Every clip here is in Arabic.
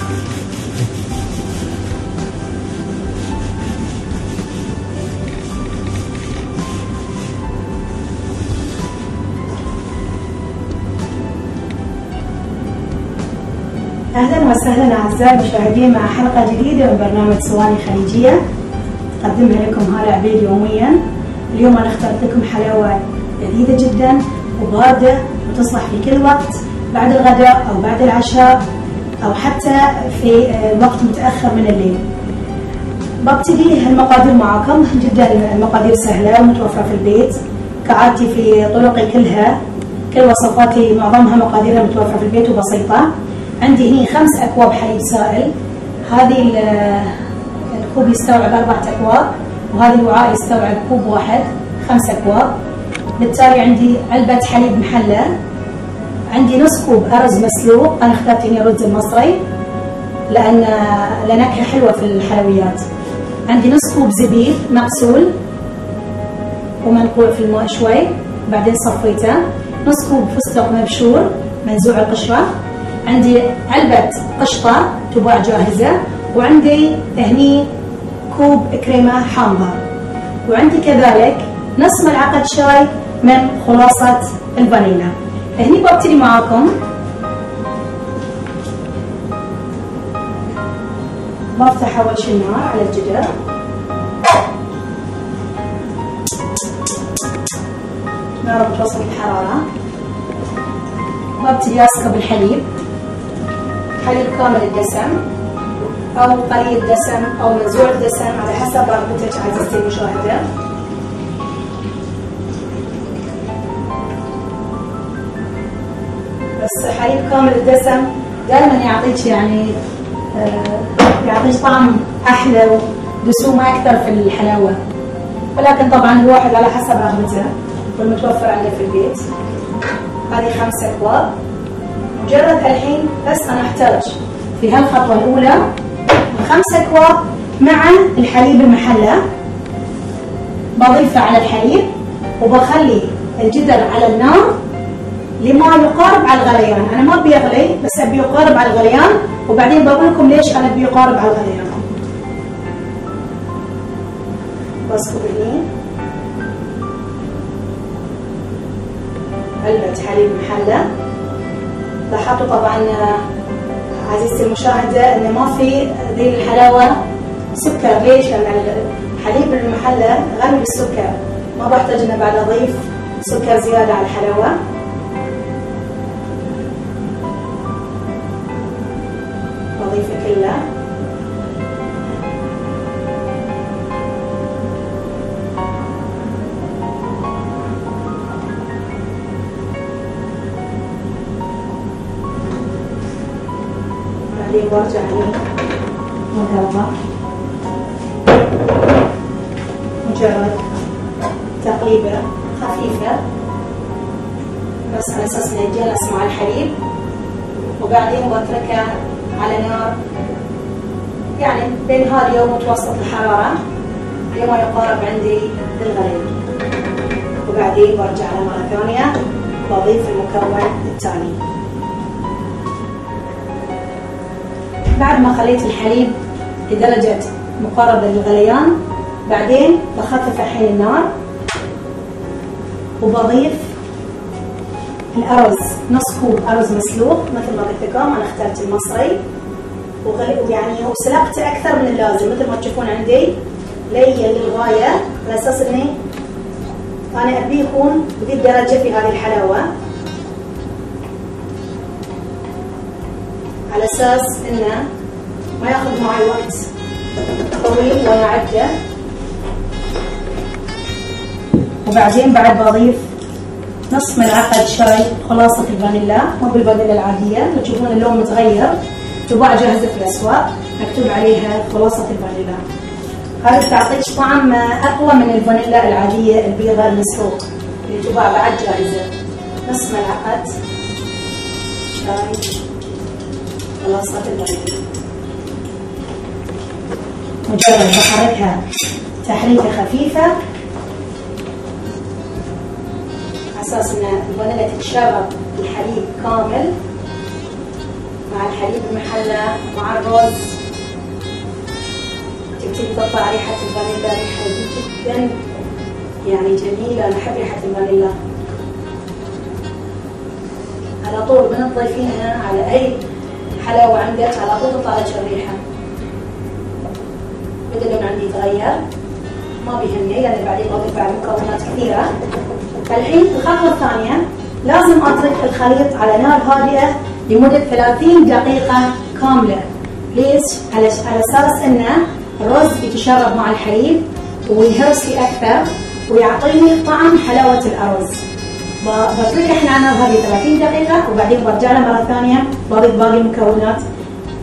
أهلا وسهلا أعزائي المشاهدين مع حلقة جديدة من برنامج صواني خليجية أقدمها لكم هالة عبيد يوميا. اليوم أنا اخترت لكم حلاوة لذيذة جدا وباردة وتصلح في كل وقت، بعد الغداء أو بعد العشاء أو حتى في وقت متأخر من الليل. ببتدي المقادير معاكم، جدا المقادير سهلة ومتوفرة في البيت كعادتي في طرقي كلها، كل وصفاتي معظمها مقاديرها متوفرة في البيت وبسيطة. عندي هنا 5 أكواب حليب سائل، هذه الكوب يستوعب 4 أكواب وهذا الوعاء يستوعب كوب واحد 5 أكواب. بالتالي عندي علبة حليب محلى، عندي نص كوب أرز مسلوق، أنا اخترت هنا رز المصري لأن نكهة حلوة في الحلويات. عندي نص كوب زبيب مغسول ومنقوع في الماء شوي بعدين صفيته، نص كوب فستق مبشور منزوع القشرة، عندي علبة قشطة تباع جاهزة، وعندي هني كوب كريمة حامضة، وعندي كذلك نص ملعقة شاي من خلاصة الفانيلا. هني ببتدي معاكم بفتح أول شي النار على الجدر، نار متوسط الحرارة، وابتدي اسكب الحليب، حليب كامل الدسم او قليل الدسم او منزوع الدسم على حسب رغبتك عزيزتي المشاهدة. بس حليب كامل الدسم دائما يعطيك يعطيك طعم احلى ودسومة اكثر في الحلاوة، ولكن طبعا الواحد على حسب رغبته والمتوفر عنده في البيت. هذه 5 أكواب. مجرد الحين بس أنا أحتاج في هالخطوة الأولى 5 أكواب مع الحليب المحلى، بضيفه على الحليب وبخلي الجدر على النار لما يقارب على الغليان. أنا ما أبي يغلي بس أبي يقارب على الغليان، وبعدين بقول لكم ليش أنا أبي يقارب على الغليان. بسكب هني علبة حليب محلى. لاحظتوا طبعا عزيزتي المشاهدة ان ما في ذي الحلاوة سكر، ليش؟ لان الحليب المحلى غني بالسكر، ما بحتاج انه بعد اضيف سكر زيادة على الحلاوة. بضيفه كله. بعدين برجع مقلبة، مجرد تقليبة خفيفة بس على اساس انه يتجانس مع الحليب، وبعدين بتركه على نار يعني بين هادية ومتوسط الحرارة لما يقارب عندي بالغليان، وبعدين برجع له مرة ثانية بضيف المكون التالي. بعد ما خليت الحليب لدرجة مقاربة للغليان، بعدين بخفف الحين النار وبضيف الأرز، نص كوب أرز مسلوق مثل ما قلت لكم أنا اخترت المصري، ويعني وسلقته أكثر من اللازم مثل ما تشوفون عندي لين للغاية، على أساس إني أنا أبي يكون بذي الدرجة في هذه الحلاوة، على أساس إنه ما ياخذ معي وقت طويل وأنا أعده. وبعدين بعد بضيف نص ملعقة شاي خلاصة الفانيلا، مو بالفانيلا العادية، تشوفون اللون متغير، تباع جاهزة في الأسواق مكتوب عليها خلاصة الفانيلا. هذه تعطيك طعم أقوى من الفانيلا العادية البيضاء المسحوق اللي تباع بعد جاهزة. نص ملعقة شاي خلاصة الفانيلا، مجرد بحركها تحريكة خفيفة على أساس إن الفانيلا تتشرب الحليب كامل مع الحليب المحلى مع الرز. تبتدي تطلع ريحة الفانيلا، ريحة جدا يعني جميلة. أنا أحب ريحة الفانيلا. على طول من تضيفينها على أي حلاوة عندك على طول تطلع لك الريحة. بدأ اللون عندي يتغير، ما بيهمني لأن بعدين بضيف بعد مكونات كثيرة. الحين الخطوة الثانية لازم أترك الخليط على نار هادئة لمدة 30 دقيقة كاملة. ليش؟ على أساس إنه الرز يتشرب مع الحليب ويهرس لي أكثر ويعطيني طعم حلاوة الأرز. بتركه احنا على نار هادئة 30 دقيقة وبعدين برجع له مرة ثانية بضيف باقي المكونات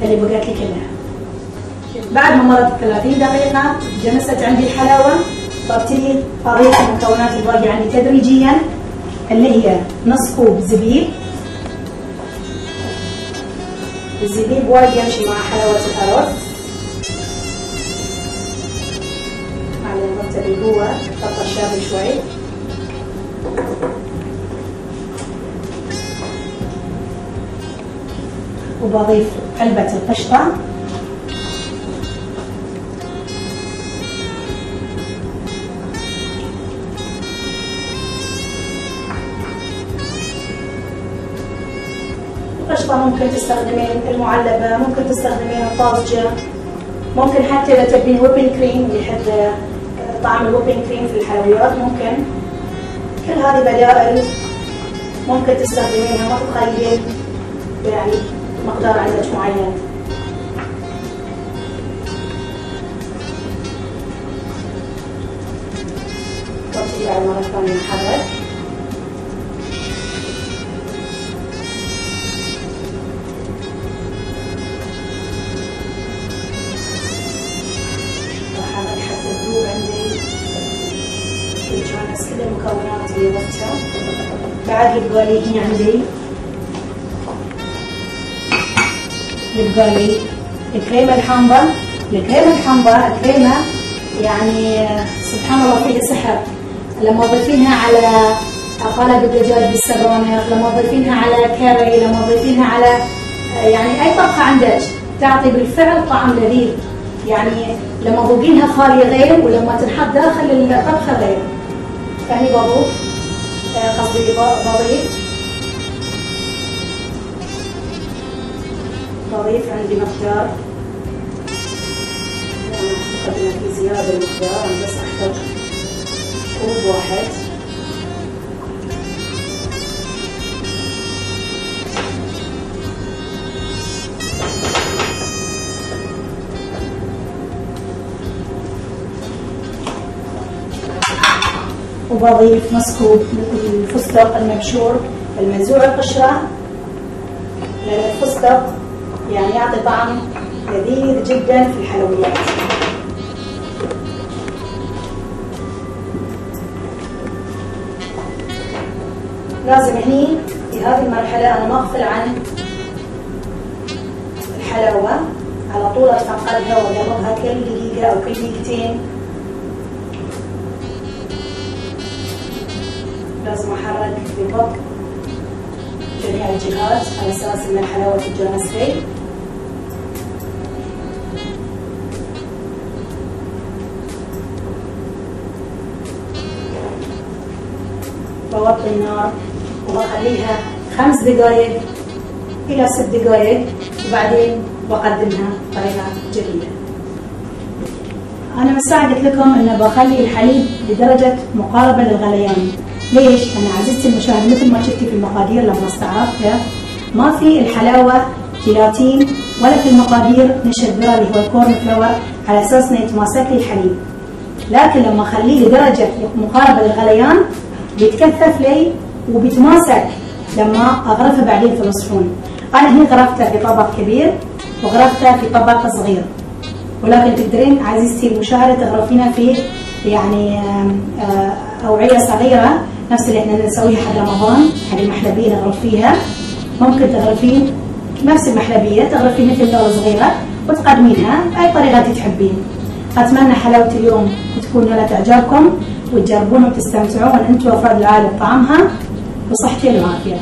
اللي بقت لي كلها. بعد ما مرت 30 دقيقة جمست عندي الحلاوة، ببتدي أضيف المكونات الباقية عندي تدريجيا اللي هي نص كوب زبيب. الزبيب وايد يمشي مع حلاوة الأرز. على نقطة بالقوة خط الشابي شوي. وبضيف علبة القشطة. القشطة ممكن تستخدمين المعلبة، ممكن تستخدمين الطازجة، ممكن حتى إذا تبين ويبنج كريم اللي يحب طعم الويبنج كريم في الحلويات ممكن. كل هذه بدائل ممكن تستخدمينها، ما تتخيلين يعني مقدار عندك معين. وابتدي بعد مرة ثانية أحرك. وأحرك حتى تذوب عندي تتجانس كل المكونات اللي ضفتها. بعد يبقى لي هنا عندي الكريمة الحامضة. الكريمة يعني سبحان الله فيها سحر. لما تضيفينها على قالب الدجاج بالسبانخ، لما تضيفينها على كاري، لما تضيفينها على يعني أي طبخة عندك تعطي بالفعل طعم لذيذ. يعني لما تذوقينها خالية غير، ولما تنحط داخل الطبخة غير. فهني بضيف عندي مقدار، أعتقد إن في زيادة المقدار، أنا بس أحتاج كوب واحد. وبضيف نص كوب الفستق المبشور المنزوع القشرة، لأن الفستق يعني يعطي طعم لذيذ جدا في الحلويات. لازم هني في هذه المرحلة أنا ما أغفل عن الحلاوة، على طول أتفقدها وأقلبها كل دقيقة أو كل دقيقتين. لازم أحرك ببطء جميع الجهات على أساس إن الحلاوة تتجانس لي. بوطي النار وبخليها 5 دقائق إلى 6 دقائق وبعدين بقدمها بطريقة جديدة. أنا من ساعة قلت لكم إن بخلي الحليب بدرجة مقاربة للغليان. ليش؟ أنا عزيزتي المشاهد مثل ما شفتي في المقادير لما استعرضتها ما في الحلاوة جيلاتين ولا في المقادير نشا الذرة اللي هو الكورن فلور على أساس إنه يتماسك لي الحليب. لكن لما أخليه لدرجة مقاربة للغليان بيتكثف لي وبيتماسك لما أغرفه بعدين في الصحون. أنا هنا غرفته في طبق كبير وغرفته في طبق صغير، ولكن تقدرين عزيزتي المشاهدة تغرفينها في يعني أوعية صغيرة نفس اللي احنا نسويها حق رمضان، حق المحلبية نغرف فيها. ممكن تغرفين نفس المحلبية تغرفين مثل دورة صغيرة وتقدمينها بأي طريقة تحبين. أتمنى حلاوة اليوم تكون نالت إعجابكم وتجربونها وتستمتعون أنتم وأفراد العائلة بطعمها، وصحتين وعافية.